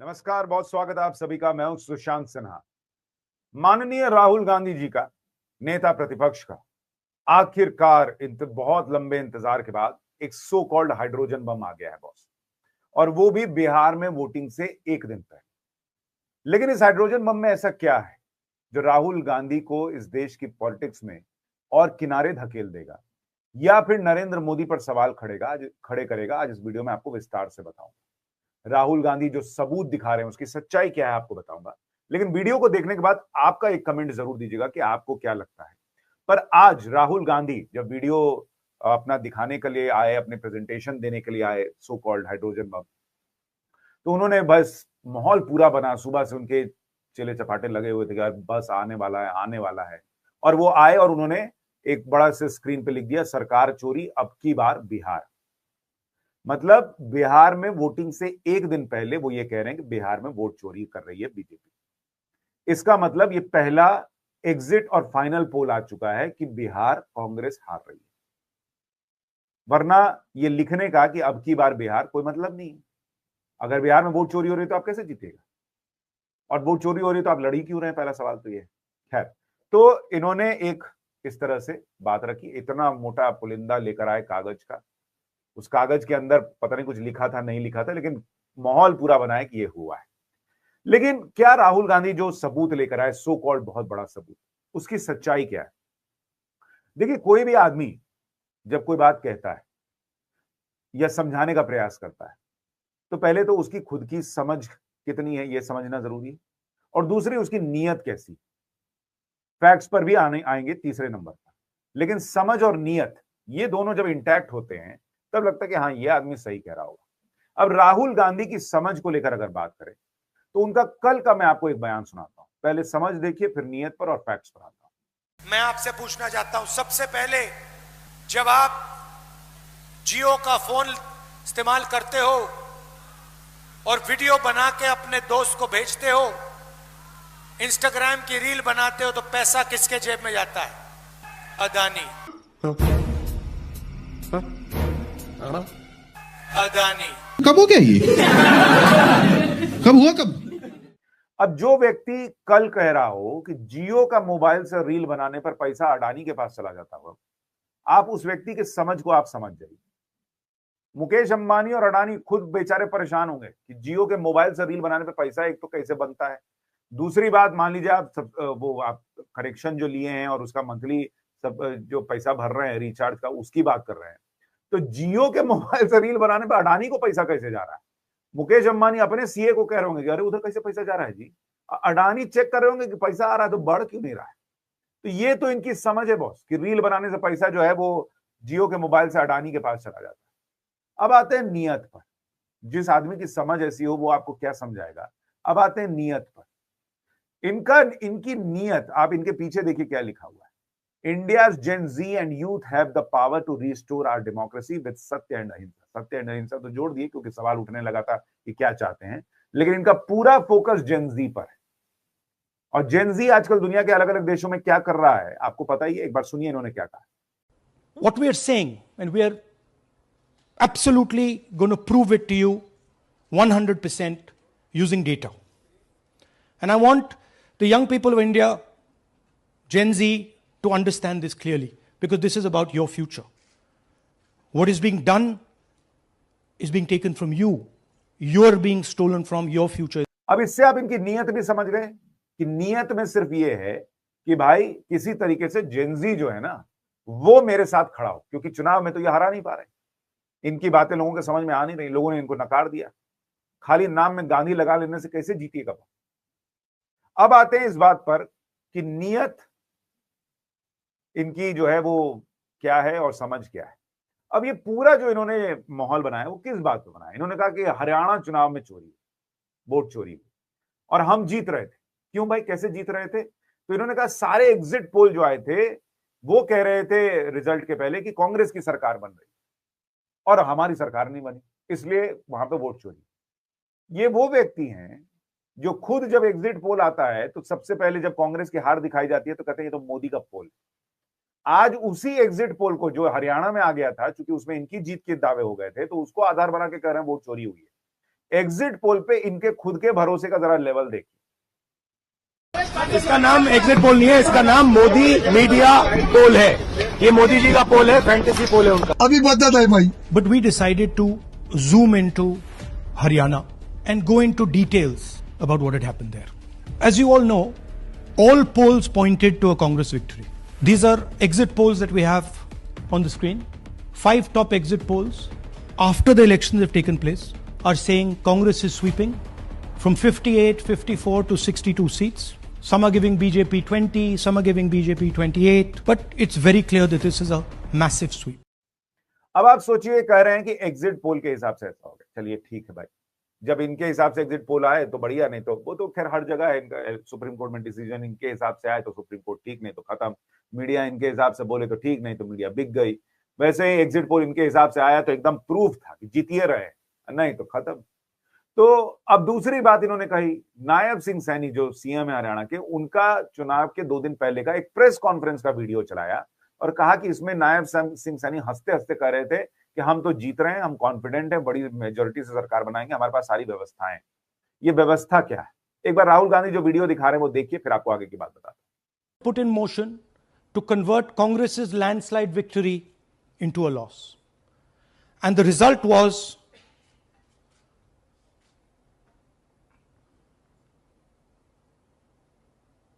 नमस्कार, बहुत स्वागत है आप सभी का। मैं हूं सुशांत सिन्हा। माननीय राहुल गांधी जी का, नेता प्रतिपक्ष का, आखिरकार बहुत लंबे इंतजार के बाद एक सो कॉल्ड हाइड्रोजन बम आ गया है बॉस। और वो भी बिहार में वोटिंग से एक दिन पहले। लेकिन इस हाइड्रोजन बम में ऐसा क्या है जो राहुल गांधी को इस देश की पॉलिटिक्स में और किनारे धकेल देगा, या फिर नरेंद्र मोदी पर सवाल खड़े करेगा? आज इस वीडियो में आपको विस्तार से बताऊंगा। राहुल गांधी जो सबूत दिखा रहे हैं उसकी सच्चाई क्या है आपको बताऊंगा। लेकिन वीडियो को देखने के बाद आपका एक कमेंट जरूर दीजिएगा कि आपको क्या लगता है। पर आज राहुल गांधी जब वीडियो अपना दिखाने के लिए आए, अपने प्रेजेंटेशन देने के लिए आए, सो कॉल्ड हाइड्रोजन बम, तो उन्होंने बस माहौल पूरा बना। सुबह से उनके चेले चपाटे लगे हुए थे कि बस आने वाला है, आने वाला है। और वो आए और उन्होंने एक बड़ा से स्क्रीन पे लिख दिया, सरकार चोरी अब की बार बिहार। मतलब बिहार में वोटिंग से एक दिन पहले वो ये कह रहे हैं कि बिहार में वोट चोरी कर रही है बीजेपी। इसका मतलब ये पहला एग्जिट और फाइनल पोल आ चुका है कि बिहार कांग्रेस हार रही है। वरना ये लिखने का कि अब की बार बिहार कोई मतलब नहीं है। अगर बिहार में वोट चोरी हो रही है तो आप कैसे जीतेगा? और वोट चोरी हो रही है तो आप लड़ी क्यों रहे हैं? पहला सवाल तो ये है। खैर, तो इन्होंने एक इस तरह से बात रखी, इतना मोटा पुलिंदा लेकर आए कागज का। उस कागज के अंदर पता नहीं कुछ लिखा था नहीं लिखा था, लेकिन माहौल पूरा बनाया कि ये हुआ है। लेकिन क्या राहुल गांधी जो सबूत लेकर आए, सो कॉल्ड बहुत बड़ा सबूत, उसकी सच्चाई क्या है? देखिए, कोई भी आदमी जब कोई बात कहता है या समझाने का प्रयास करता है तो पहले तो उसकी खुद की समझ कितनी है यह समझना जरूरी है, और दूसरी उसकी नीयत कैसी। फैक्ट्स पर भी आएंगे तीसरे नंबर पर। लेकिन समझ और नीयत, ये दोनों जब इंटैक्ट होते हैं तब लगता है कि हाँ, ये आदमी सही कह रहा होगा। अब राहुल गांधी की समझ को लेकर अगर बात करें तो उनका कल का मैं आपको एक बयान सुनाता हूं। पहले समझ देखिए, फिर नीयत पर और फैक्ट्स पर आता हूं। मैं आपसे पूछना चाहता हूं, सबसे पहले जब आप जियो का फोन इस्तेमाल करते हो और वीडियो बना के अपने दोस्त को भेजते हो, इंस्टाग्राम की रील बनाते हो, तो पैसा किसके जेब में जाता है? अदानी। अदानी। कब हो गया ये? कब हुआ कब? अब जो व्यक्ति कल कह रहा हो कि जियो का मोबाइल से रील बनाने पर पैसा अडानी के पास चला जाता हो, आप उस व्यक्ति के समझ को आप समझ जाइए। मुकेश अंबानी और अडानी खुद बेचारे परेशान होंगे कि जियो के मोबाइल से रील बनाने पर पैसा एक तो कैसे बनता है। दूसरी बात, मान लीजिए आप आप कनेक्शन जो लिए हैं और उसका मंथली सब जो पैसा भर रहे हैं रिचार्ज का, उसकी बात कर रहे हैं, तो जियो के मोबाइल से रील बनाने पर अडानी को पैसा कैसे जा रहा है? मुकेश अंबानी अपने सीए को कह रहे होंगे कि अरे उधर कैसे पैसा जा रहा है जी। अडानी चेक कर रहे होंगे कि पैसा आ रहा है तो बढ़ क्यों नहीं रहा है। तो ये तो इनकी समझ है बॉस कि रील बनाने से पैसा जो है वो जियो के मोबाइल से अडानी के पास चला जाता है। अब आते हैं नियत पर। जिस आदमी की समझ ऐसी हो वो आपको क्या समझाएगा। अब आते हैं नियत पर। इनकी नियत, आप इनके पीछे देखिए क्या लिखा हुआ है। India's Gen Z and youth have the power to restore our democracy with satya and ahimsa. Satya and अहिंसा तो जोड़ दिए क्योंकि सवाल उठने लगा था कि क्या चाहते हैं, लेकिन इनका पूरा फोकस जेन जी पर है। और जेन जी आजकल दुनिया के अलग अलग देशों में क्या कर रहा है आपको पता ही है। एक बार सुनिए इन्होंने क्या कहा। What we are saying, and we are absolutely going to prove it to you 100% using data. And I want the young people of India, Gen Z, to understand this clearly, because this is about your future. What is being done is being taken from you. You are being stolen from your future. अब इससे आप इनकी नीयत भी समझ गए कि नीयत में सिर्फ ये है कि भाई किसी तरीके से जेनजी जो है ना वो मेरे साथ खड़ा हो, क्योंकि चुनाव में तो ये हरा नहीं पा रहे। इनकी बातें लोगों के समझ में आ नहीं रही, लोगों ने इनको नकार दिया। खाली नाम में गांधी लगा लेने से कैसे जीतिएगा। अब आते हैं इस बात पर कि नीयत इनकी जो है वो क्या है और समझ क्या है। अब ये पूरा जो इन्होंने माहौल बनाया वो किस बात पर बनाया? इन्होंने कहा कि हरियाणा चुनाव में चोरी, वोट चोरी हुई और हम जीत रहे थे। क्यों भाई, कैसे जीत रहे थे? तो इन्होंने कहा सारे एग्जिट पोल जो आए थे वो कह रहे थे रिजल्ट के पहले कि कांग्रेस की सरकार बन रही और हमारी सरकार नहीं बनी, इसलिए वहां पे वोट चोरी। ये वो व्यक्ति हैं जो खुद जब एग्जिट पोल आता है तो सबसे पहले जब कांग्रेस की हार दिखाई जाती है तो कहते हैं ये तो मोदी का पोल। आज उसी एग्जिट पोल को जो हरियाणा में आ गया था, चूंकि उसमें इनकी जीत के दावे हो गए थे, तो उसको आधार बना के कह रहे हैं वोट चोरी हुई है। एग्जिट पोल पे इनके खुद के भरोसे का जरा लेवल देखिए। इसका नाम एग्जिट पोल नहीं है, इसका नाम मोदी मीडिया पोल है। ये मोदी जी का पोल है, फैंटेसी पोल है उनका। अभी बता है भाई। But we decided to zoom into Haryana and go into details about what had happened there. As you all know, all polls pointed to a Congress victory. These are exit polls that we have on the screen. 5 top exit polls after the elections have taken place are saying Congress is sweeping from 58, 54 to 62 seats. Some are giving BJP 20, some are giving BJP 28, but it's very clear that this is a massive sweep. अब आप सोचिए, कह रहे हैं कि exit poll के हिसाब से ऐसा हो गया। चलिए ठीक है भाई, जब इनके हिसाब से एग्जिट पोल आए तो बढ़िया, नहीं तो वो तो खैर हर जगह है इनका। सुप्रीम कोर्ट में डिसीजन इनके हिसाब से आए तो सुप्रीम कोर्ट ठीक, नहीं तो खत्म। मीडिया इनके हिसाब से बोले तो ठीक, नहीं तो मीडिया बिक गई। वैसे ही एग्जिट पोल इनके हिसाब से आया तो एकदम प्रूफ था कि जीतिए रहे, नहीं तो खत्म। तो अब दूसरी बात इन्होंने कही, नायब सिंह सैनी जो सीएम है हरियाणा के, उनका चुनाव के 2 दिन पहले का एक प्रेस कॉन्फ्रेंस का वीडियो चलाया और कहा कि इसमें नायब सिंह सैनी हंसते हंसते कह रहे थे कि हम तो जीत रहे हैं, हम कॉन्फिडेंट हैं, बड़ी मेजोरिटी से सरकार बनाएंगे, हमारे पास सारी व्यवस्थाएं हैं। ये व्यवस्था क्या है? एक बार राहुल गांधी जो वीडियो दिखा रहे हैं वो देखिए, फिर आपको आगे की बात बताता हूं। Put in motion to convert Congress's landslide victory into a loss. And the result was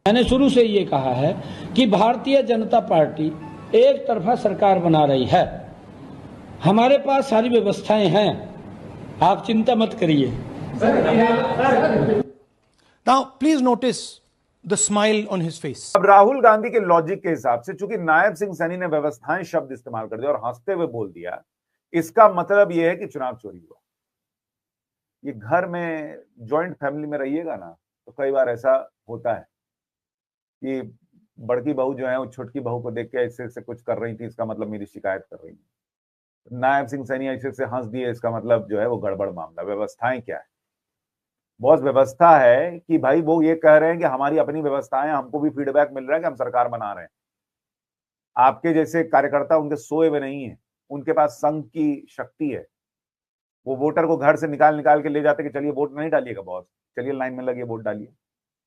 मैंने शुरू से ये कहा है कि भारतीय जनता पार्टी एक तरफा सरकार बना रही है। हमारे पास सारी व्यवस्थाएं हैं, आप चिंता मत करिए। Now, please notice the smile on his face. अब राहुल गांधी के लॉजिक के हिसाब से, चूंकि नायब सिंह सैनी ने व्यवस्थाएं शब्द इस्तेमाल कर दिया और हंसते हुए बोल दिया, इसका मतलब यह है कि चुनाव चोरी हुआ। ये घर में जॉइंट फैमिली में रहिएगा ना, तो कई बार ऐसा होता है कि बड़की बहू जो है वो छोटकी बहू को देख के ऐसे से कुछ कर रही थी, इसका मतलब मेरी शिकायत कर रही है। नायब सिंह सैनी ऐसे से हंस दिए, इसका मतलब जो है वो गड़बड़ मामला। व्यवस्थाएं क्या है? बहुत व्यवस्था है कि भाई वो ये कह रहे हैं कि हमारी अपनी व्यवस्थाएं, हमको भी फीडबैक मिल रहा है कि हम सरकार बना रहे हैं। आपके जैसे कार्यकर्ता उनके सोए हुए नहीं है, उनके पास संघ की शक्ति है। वो वोटर को घर से निकाल के ले जाते कि चलिए वोट नहीं डालिएगा बॉस, चलिए लाइन में लगिए वोट डालिए।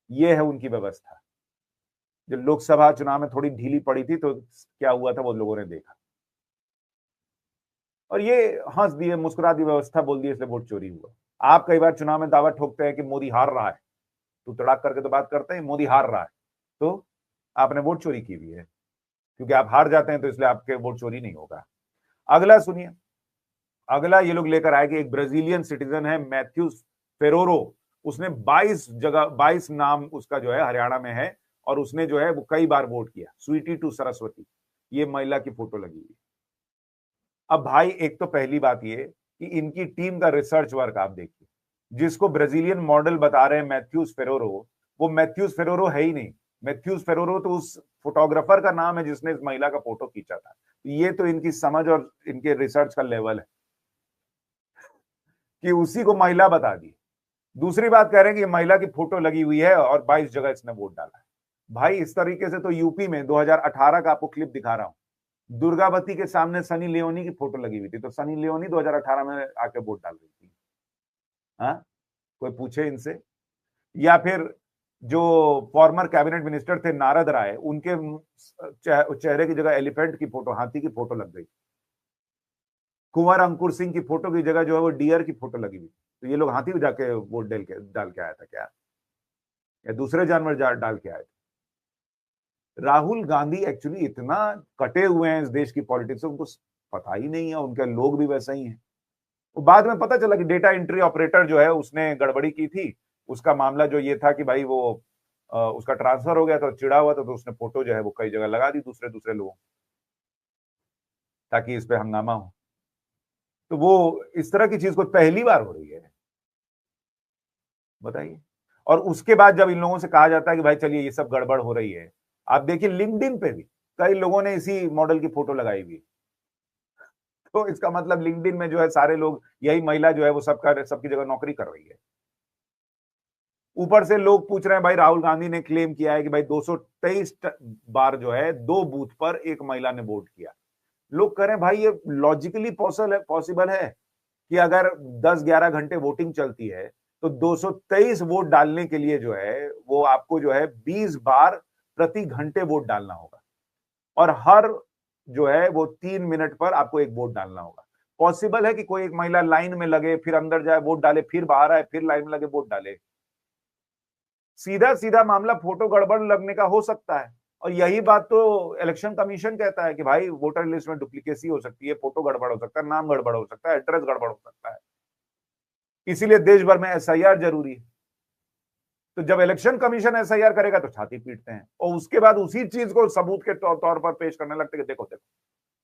ये है उनकी व्यवस्था। जब लोकसभा चुनाव में थोड़ी ढीली पड़ी थी तो क्या हुआ था वो लोगों ने देखा, और ये हंस दिए, मुस्कुरा दी, व्यवस्था बोल दी, इसलिए वोट चोरी हुआ। आप कई बार चुनाव में दावा ठोकते हैं कि मोदी हार रहा है, तो तड़ाक करके तो बात करते हैं मोदी हार रहा है, तो आपने वोट चोरी की हुई है, क्योंकि आप हार जाते हैं तो इसलिए आपके वोट चोरी नहीं होगा। अगला सुनिए, अगला ये लोग लेकर आए कि एक ब्राजीलियन सिटीजन है मैथ्यूस फेरोरो, उसने 22 नाम उसका जो है हरियाणा में है, और उसने जो है वो कई बार वोट किया। स्वीटी टू सरस्वती, ये महिला की फोटो लगी हुई। अब भाई एक तो पहली बात ये कि इनकी टीम का रिसर्च वर्क आप देखिए, जिसको ब्राजीलियन मॉडल बता रहे हैं मैथ्यूस फेरोरो, वो मैथ्यूस फेरोरो है ही नहीं। मैथ्यूस फेरोरो तो उस फोटोग्राफर का नाम है जिसने इस महिला का फोटो खींचा था। ये तो इनकी समझ और इनके रिसर्च का लेवल है कि उसी को महिला बता दी। दूसरी बात कह रहे हैं कि महिला की फोटो लगी हुई है और 22 जगह इसने वोट डाला है। भाई इस तरीके से तो यूपी में 2018 का आपको क्लिप दिखा रहा हूं, दुर्गावती के सामने सनी लियोनी की फोटो लगी हुई थी, तो सनी लियोनी 2018 में आके वोट डाल रही थी। हाँ, कोई पूछे इनसे? या फिर जो फॉर्मर कैबिनेट मिनिस्टर थे नारद राय, उनके चेहरे की जगह एलिफेंट की फोटो, हाथी की फोटो लग गई। कुंवर अंकुर सिंह की फोटो की जगह जो है वो डियर की फोटो लगी हुई। तो ये लोग हाथी जाके वोट डाल के आया था क्या, या दूसरे जानवर डाल के आए थे? राहुल गांधी एक्चुअली इतना कटे हुए हैं इस देश की पॉलिटिक्स से, उनको पता ही नहीं है, उनके लोग भी वैसे ही हैं। तो बाद में पता चला कि डेटा एंट्री ऑपरेटर जो है उसने गड़बड़ी की थी। उसका मामला जो ये था कि भाई वो उसका ट्रांसफर हो गया तो चिढ़ा हुआ था, तो उसने फोटो जो है वो कई जगह लगा दी दूसरे लोगों, ताकि इस पे हंगामा हो। तो वो इस तरह की चीज को पहली बार हो रही है, बताइए। और उसके बाद जब इन लोगों से कहा जाता है कि भाई चलिए ये सब गड़बड़ हो रही है, आप देखिए लिंक्डइन पे भी कई लोगों ने इसी मॉडल की फोटो लगाई हुई। तो इसका मतलब लिंक्डइन में जो है सारे लोग, यही महिला जो है वो सबकी जगह नौकरी कर रही है। ऊपर से लोग पूछ रहे हैं, भाई राहुल गांधी ने क्लेम किया है कि भाई 223 बार जो है 2 बूथ पर एक महिला ने वोट किया। लोग कह रहे हैं भाई ये लॉजिकली पॉसिबल है, कि अगर 10-11 घंटे वोटिंग चलती है तो 223 वोट डालने के लिए जो है वो आपको जो है 20 बार प्रति घंटे वोट डालना होगा, और हर जो है वो 3 मिनट पर आपको एक वोट डालना होगा। पॉसिबल है कि कोई एक महिला लाइन में लगे, फिर अंदर जाए, वोट डाले, फिर बाहर आए, फिर लाइन में लगे, वोट डाले? सीधा सीधा मामला फोटो गड़बड़ लगने का हो सकता है। और यही बात तो इलेक्शन कमीशन कहता है कि भाई वोटर लिस्ट में डुप्लीकेसी हो सकती है, फोटो गड़बड़ हो सकता है, नाम गड़बड़ हो सकता है, एड्रेस गड़बड़ हो सकता है। इसीलिए देश भर में एसआईआर जरूरी है। तो जब इलेक्शन कमीशन एसआईआर करेगा तो छाती पीटते हैं, और उसके बाद उसी चीज को सबूत के तौर पर पेश करने लगते हैं कि देखो देखो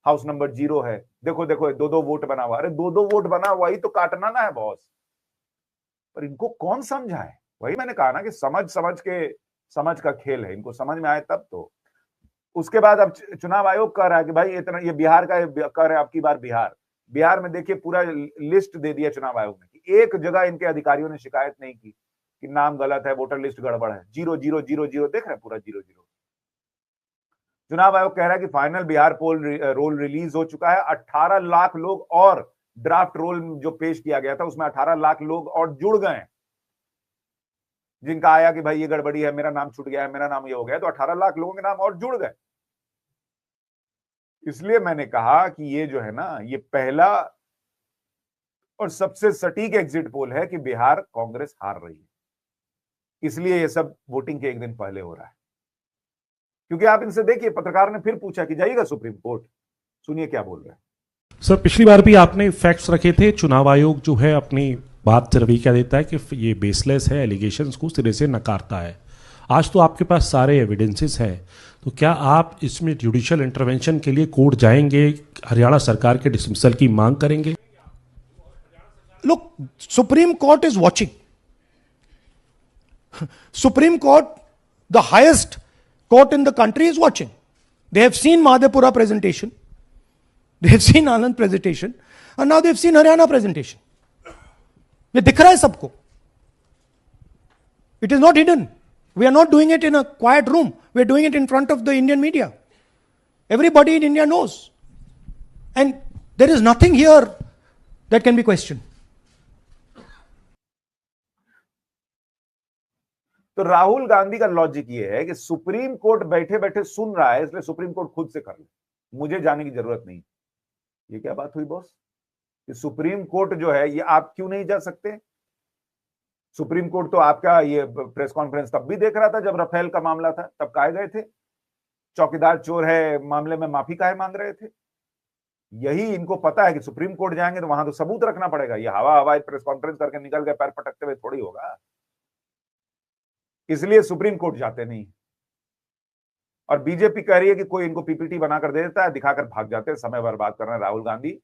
हाउस नंबर 0 है, देखो देखो 2-2 वोट बना हुआ। अरे 2-2 वोट बना हुआ ही तो काटना ना है बॉस। पर इनको कौन समझाए? वही मैंने कहा ना कि समझ का खेल है, इनको समझ में आए तब तो। उसके बाद अब चुनाव आयोग कह रहा है कि भाई इतना, ये बिहार का कह रहे हैं आपकी बार बिहार में देखिए पूरा लिस्ट दे दिया चुनाव आयोग ने कि एक जगह इनके अधिकारियों ने शिकायत नहीं की कि नाम गलत है, वोटर लिस्ट गड़बड़ है। 0-0-0-0 देख रहे हैं, पूरा 0-0। चुनाव आयोग कह रहा है कि फाइनल बिहार रोल रिलीज हो चुका है। 18 लाख लोग और ड्राफ्ट रोल जो पेश किया गया था उसमें 18 लाख लोग और जुड़ गए, जिनका आया कि भाई ये गड़बड़ी है, मेरा नाम छूट गया है, मेरा नाम ये हो गया, तो 18 लाख लोगों के नाम और जुड़ गए। इसलिए मैंने कहा कि ये जो है ना, ये पहला और सबसे सटीक एग्जिट पोल है कि बिहार कांग्रेस हार रही है। इसलिए ये सब वोटिंग के एक दिन पहले हो रहा है। क्योंकि आप इनसे देखिए, पत्रकार ने फिर पूछा कि जाइएगा सुप्रीम कोर्ट, सुनिए क्या बोल रहे हैं। सर, पिछली बार भी आपने फैक्ट्स रखे थे, चुनाव आयोग जो है अपनी बात रवि क्या देता है कि ये बेसलेस है, एलिगेशंस को सिरे से नकारता है। आज तो आपके पास सारे एविडेंसेस हैं, तो क्या आप इसमें जुडिशियल इंटरवेंशन के लिए कोर्ट जाएंगे, हरियाणा सरकार के डिसमिसल की मांग करेंगे? Look, Supreme Court is watching. Supreme Court, the highest court in the country, is watching. They have seen Madhepura presentation, they have seen Anand presentation, and now they've seen Haryana presentation. ये दिख रहा है सबको. It is not hidden. We are not doing it in a quiet room. We are doing it in front of the Indian media. Everybody in India knows. And there is nothing here that can be questioned. तो राहुल गांधी का logic ये है कि supreme court बैठे बैठे सुन रहा है, इसलिए सुप्रीम कोर्ट खुद से कर ले, मुझे जाने की जरूरत नहीं। ये क्या बात हुई बॉस? कि सुप्रीम कोर्ट जो है, ये आप क्यों नहीं जा सकते? सुप्रीम कोर्ट तो आपका ये प्रेस कॉन्फ्रेंस तब भी देख रहा था जब राफेल का मामला था, तब काहे गए थे? चौकीदार चोर है मामले में माफी काहे मांग रहे थे? यही इनको पता है कि सुप्रीम कोर्ट जाएंगे तो वहां तो सबूत रखना पड़ेगा। ये हवाई प्रेस कॉन्फ्रेंस करके निकल गए पैर पटकते हुए थोड़ी होगा। इसलिए सुप्रीम कोर्ट जाते नहीं। और बीजेपी कह रही है कि कोई इनको पीपीटी बनाकर दे देता है, दिखाकर भाग जाते हैं, समय बर्बाद कर रहे हैं राहुल गांधी।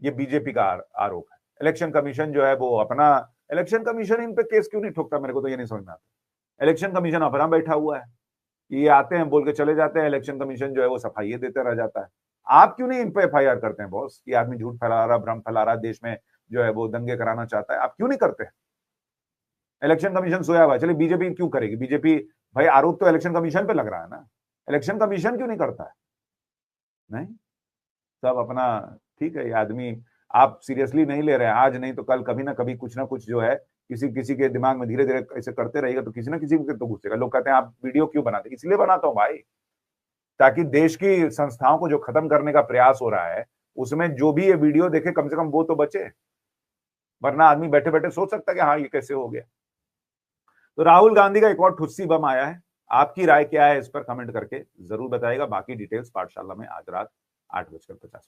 ये बीजेपी का आरोप है। इलेक्शन कमीशन जो है वो अपना, इलेक्शन कमीशन इन पे केस क्यों नहीं ठोकता, मेरे को तो ये नहीं समझ में आता। इलेक्शन कमीशन अपना बैठा हुआ है, ये आते हैं बोल के चले जाते हैं, इलेक्शन कमीशन जो है वो सफाई देते रह जाता है। आप क्यों नहीं इन पे एफआईआर करते हैं बॉस? ये आदमी झूठ फैला रहा, भ्रम फैला रहा, देश में जो है वो दंगे कराना चाहता है, आप क्यों नहीं करते? इलेक्शन कमीशन सोया हुआ है, चलिए बीजेपी क्यों करेगी? बीजेपी, भाई आरोप तो इलेक्शन कमीशन पे लग रहा है ना, इलेक्शन कमीशन क्यों नहीं करता है? नहीं, सब अपना ठीक है। ये आदमी आप सीरियसली नहीं ले रहे हैं, आज नहीं तो कल कभी ना कभी कुछ ना कुछ जो है किसी के दिमाग में धीरे धीरे ऐसे करते रहेगा तो किसी ना किसी को तो घुसेगा। लोग कहते हैं आप वीडियो क्यों बनाते? इसलिए बनाता हूं भाई, ताकि देश की संस्थाओं को जो खत्म करने का प्रयास हो रहा है उसमें जो भी ये वीडियो देखे कम से कम वो तो बचे, वरना आदमी बैठे बैठे सोच सकता है कि हाँ ये कैसे हो गया। तो राहुल गांधी का एक और ठुस्सी बम आया है। आपकी राय क्या है इस पर कमेंट करके जरूर बताइएगा। बाकी डिटेल्स पाठशाला में आज रात 8:50